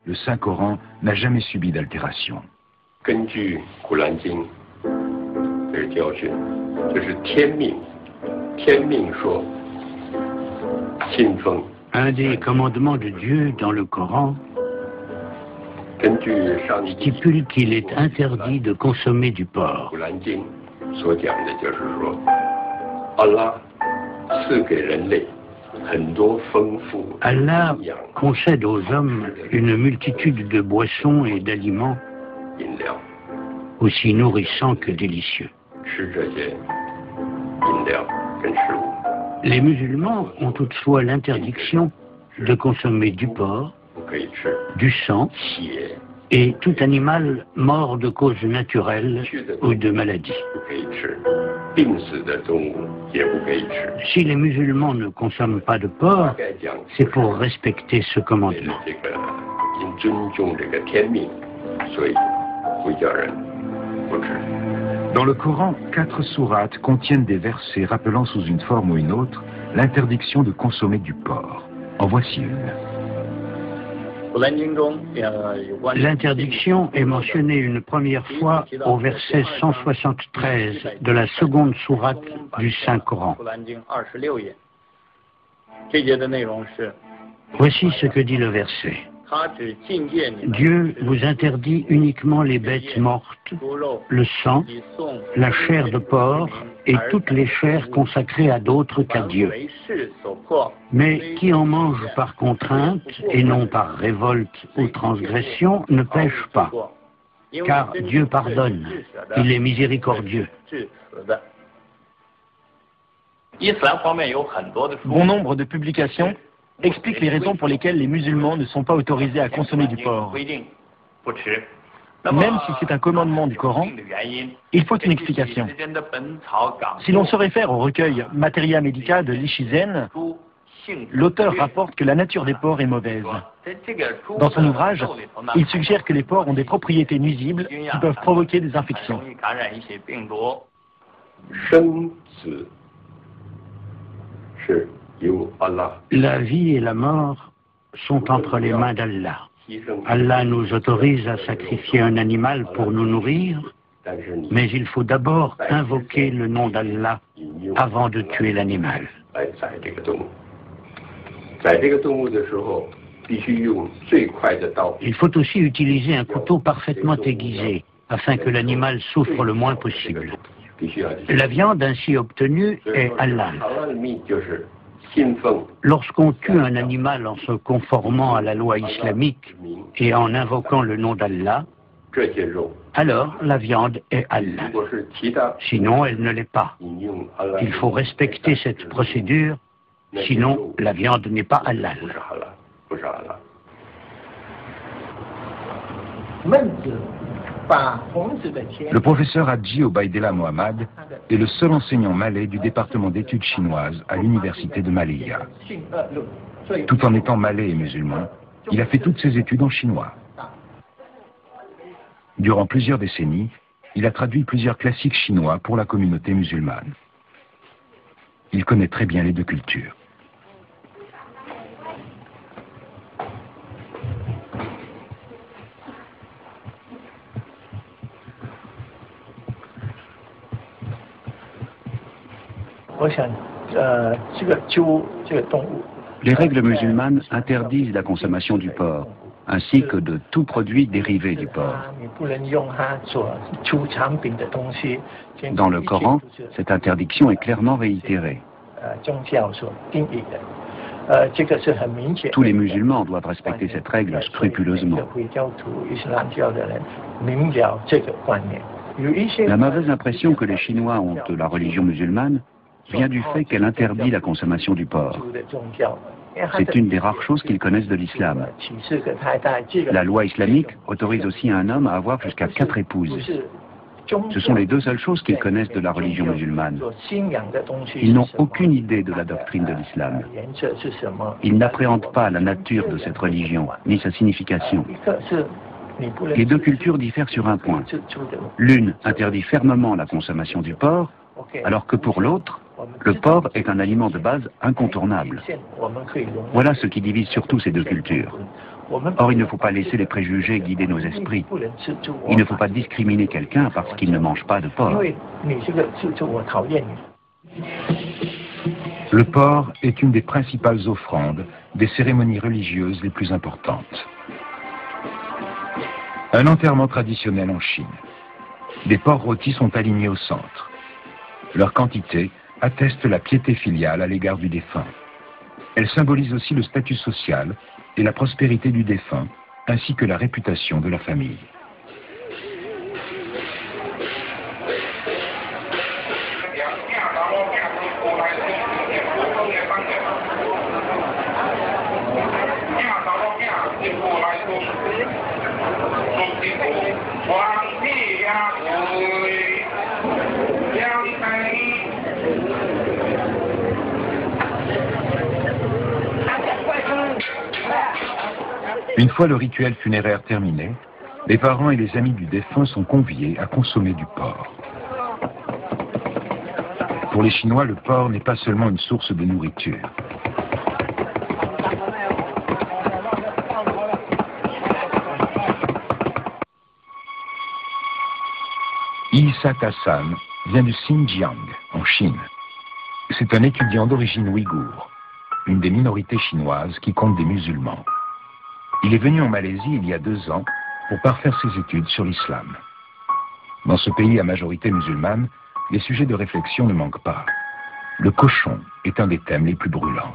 le Saint-Coran n'a jamais subi d'altération. Un des commandements de Dieu dans le Coran stipule qu'il est interdit de consommer du porc. Allah concède aux hommes une multitude de boissons et d'aliments aussi nourrissants que délicieux. Les musulmans ont toutefois l'interdiction de consommer du porc, du sang et tout animal mort de cause naturelle ou de maladie. Si les musulmans ne consomment pas de porc, c'est pour respecter ce commandement. Dans le Coran, 4 sourates contiennent des versets rappelant sous une forme ou une autre l'interdiction de consommer du porc. En voici une. L'interdiction est mentionnée une première fois au verset 173 de la seconde sourate du Saint-Coran. Voici ce que dit le verset. Dieu vous interdit uniquement les bêtes mortes, le sang, la chair de porc et toutes les chairs consacrées à d'autres qu'à Dieu. Mais qui en mange par contrainte et non par révolte ou transgression ne pêche pas, car Dieu pardonne, il est miséricordieux. Bon nombre de publications expliquent les raisons pour lesquelles les musulmans ne sont pas autorisés à consommer du porc. Même si c'est un commandement du Coran, il faut une explication. Si l'on se réfère au recueil Materia Medica de Li Shizen, l'auteur rapporte que la nature des porcs est mauvaise. Dans son ouvrage, il suggère que les porcs ont des propriétés nuisibles qui peuvent provoquer des infections. La vie et la mort sont entre les mains d'Allah. Allah nous autorise à sacrifier un animal pour nous nourrir, mais il faut d'abord invoquer le nom d'Allah avant de tuer l'animal. Il faut aussi utiliser un couteau parfaitement aiguisé afin que l'animal souffre le moins possible. La viande ainsi obtenue est halal. Lorsqu'on tue un animal en se conformant à la loi islamique et en invoquant le nom d'Allah, alors la viande est halal. Sinon, elle ne l'est pas. Il faut respecter cette procédure, sinon la viande n'est pas halal. Le professeur Hadji Obaidella Mohamed est le seul enseignant malais du département d'études chinoises à l'université de Malaya. Tout en étant malais et musulman, il a fait toutes ses études en chinois. Durant plusieurs décennies, il a traduit plusieurs classiques chinois pour la communauté musulmane. Il connaît très bien les deux cultures. Les règles musulmanes interdisent la consommation du porc, ainsi que de tout produit dérivé du porc. Dans le Coran, cette interdiction est clairement réitérée. Tous les musulmans doivent respecter cette règle scrupuleusement. La mauvaise impression que les Chinois ont de la religion musulmane vient du fait qu'elle interdit la consommation du porc. C'est une des rares choses qu'ils connaissent de l'islam. La loi islamique autorise aussi un homme à avoir jusqu'à 4 épouses. Ce sont les deux seules choses qu'ils connaissent de la religion musulmane. Ils n'ont aucune idée de la doctrine de l'islam. Ils n'appréhendent pas la nature de cette religion, ni sa signification. Les deux cultures diffèrent sur un point. L'une interdit fermement la consommation du porc, alors que pour l'autre, le porc est un aliment de base incontournable. Voilà ce qui divise surtout ces deux cultures. Or, il ne faut pas laisser les préjugés guider nos esprits. Il ne faut pas discriminer quelqu'un parce qu'il ne mange pas de porc. Le porc est une des principales offrandes des cérémonies religieuses les plus importantes. Un enterrement traditionnel en Chine. Des porcs rôtis sont alignés au centre. Leur quantité atteste la piété filiale à l'égard du défunt. Elle symbolise aussi le statut social et la prospérité du défunt, ainsi que la réputation de la famille. Une fois le rituel funéraire terminé, les parents et les amis du défunt sont conviés à consommer du porc. Pour les Chinois, le porc n'est pas seulement une source de nourriture. Isaac Hassan vient du Xinjiang, en Chine. C'est un étudiant d'origine ouïghour, une des minorités chinoises qui compte des musulmans. Il est venu en Malaisie il y a 2 ans pour parfaire ses études sur l'islam. Dans ce pays à majorité musulmane, les sujets de réflexion ne manquent pas. Le cochon est un des thèmes les plus brûlants.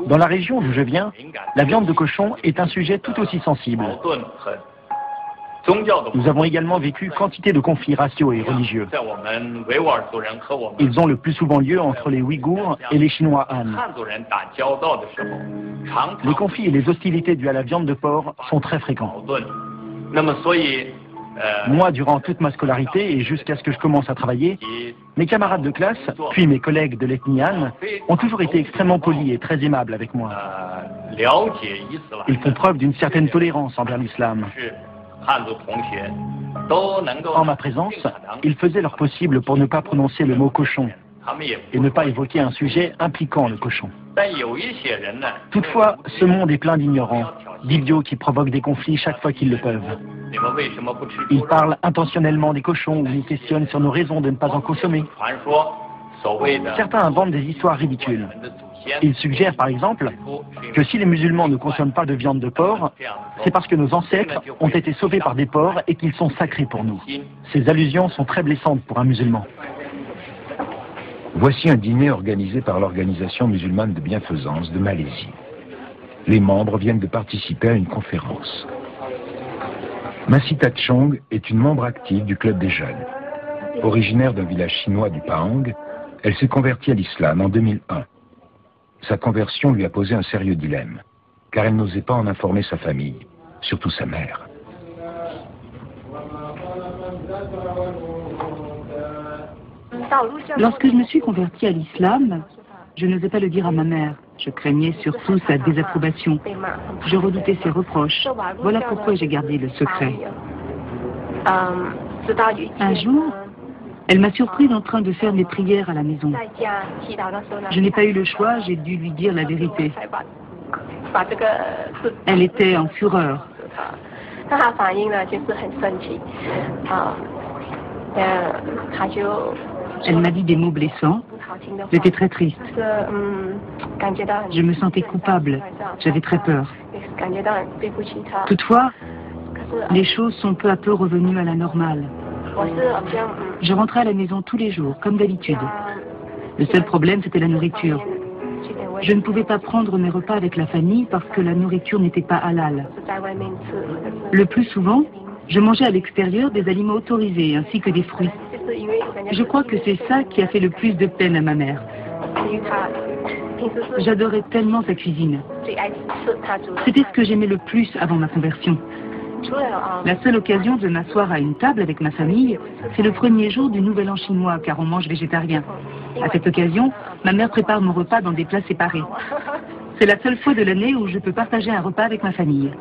Dans la région d'où je viens, la viande de cochon est un sujet tout aussi sensible. Nous avons également vécu quantité de conflits raciaux et religieux. Ils ont le plus souvent lieu entre les Ouïghours et les Chinois Han. Les conflits et les hostilités dues à la viande de porc sont très fréquents. Moi, durant toute ma scolarité et jusqu'à ce que je commence à travailler, mes camarades de classe, puis mes collègues de l'ethnie Han, ont toujours été extrêmement polis et très aimables avec moi. Ils font preuve d'une certaine tolérance envers l'islam. En ma présence, ils faisaient leur possible pour ne pas prononcer le mot cochon et ne pas évoquer un sujet impliquant le cochon. Toutefois, ce monde est plein d'ignorants, d'idiots qui provoquent des conflits chaque fois qu'ils le peuvent. Ils parlent intentionnellement des cochons ou nous questionnent sur nos raisons de ne pas en consommer. Certains inventent des histoires ridicules. Ils suggèrent par exemple que si les musulmans ne consomment pas de viande de porc, c'est parce que nos ancêtres ont été sauvés par des porcs et qu'ils sont sacrés pour nous. Ces allusions sont très blessantes pour un musulman. Voici un dîner organisé par l'Organisation musulmane de bienfaisance de Malaisie. Les membres viennent de participer à une conférence. Masita Chong est une membre active du Club des jeunes. Originaire d'un village chinois du Pahang, elle s'est convertie à l'islam en 2001. Sa conversion lui a posé un sérieux dilemme, car elle n'osait pas en informer sa famille, surtout sa mère. Lorsque je me suis convertie à l'islam, je n'osais pas le dire à ma mère. Je craignais surtout sa désapprobation. Je redoutais ses reproches. Voilà pourquoi j'ai gardé le secret. Un jour, elle m'a surprise en train de faire mes prières à la maison. Je n'ai pas eu le choix, j'ai dû lui dire la vérité. Elle était en fureur. Elle m'a dit des mots blessants. J'étais très triste. Je me sentais coupable. J'avais très peur. Toutefois, les choses sont peu à peu revenues à la normale. Je rentrais à la maison tous les jours, comme d'habitude. Le seul problème, c'était la nourriture. Je ne pouvais pas prendre mes repas avec la famille parce que la nourriture n'était pas halal. Le plus souvent, je mangeais à l'extérieur des aliments autorisés ainsi que des fruits. Je crois que c'est ça qui a fait le plus de peine à ma mère. J'adorais tellement sa cuisine. C'était ce que j'aimais le plus avant ma conversion. La seule occasion de m'asseoir à une table avec ma famille, c'est le premier jour du Nouvel An chinois, car on mange végétarien. À cette occasion, ma mère prépare mon repas dans des plats séparés. C'est la seule fois de l'année où je peux partager un repas avec ma famille.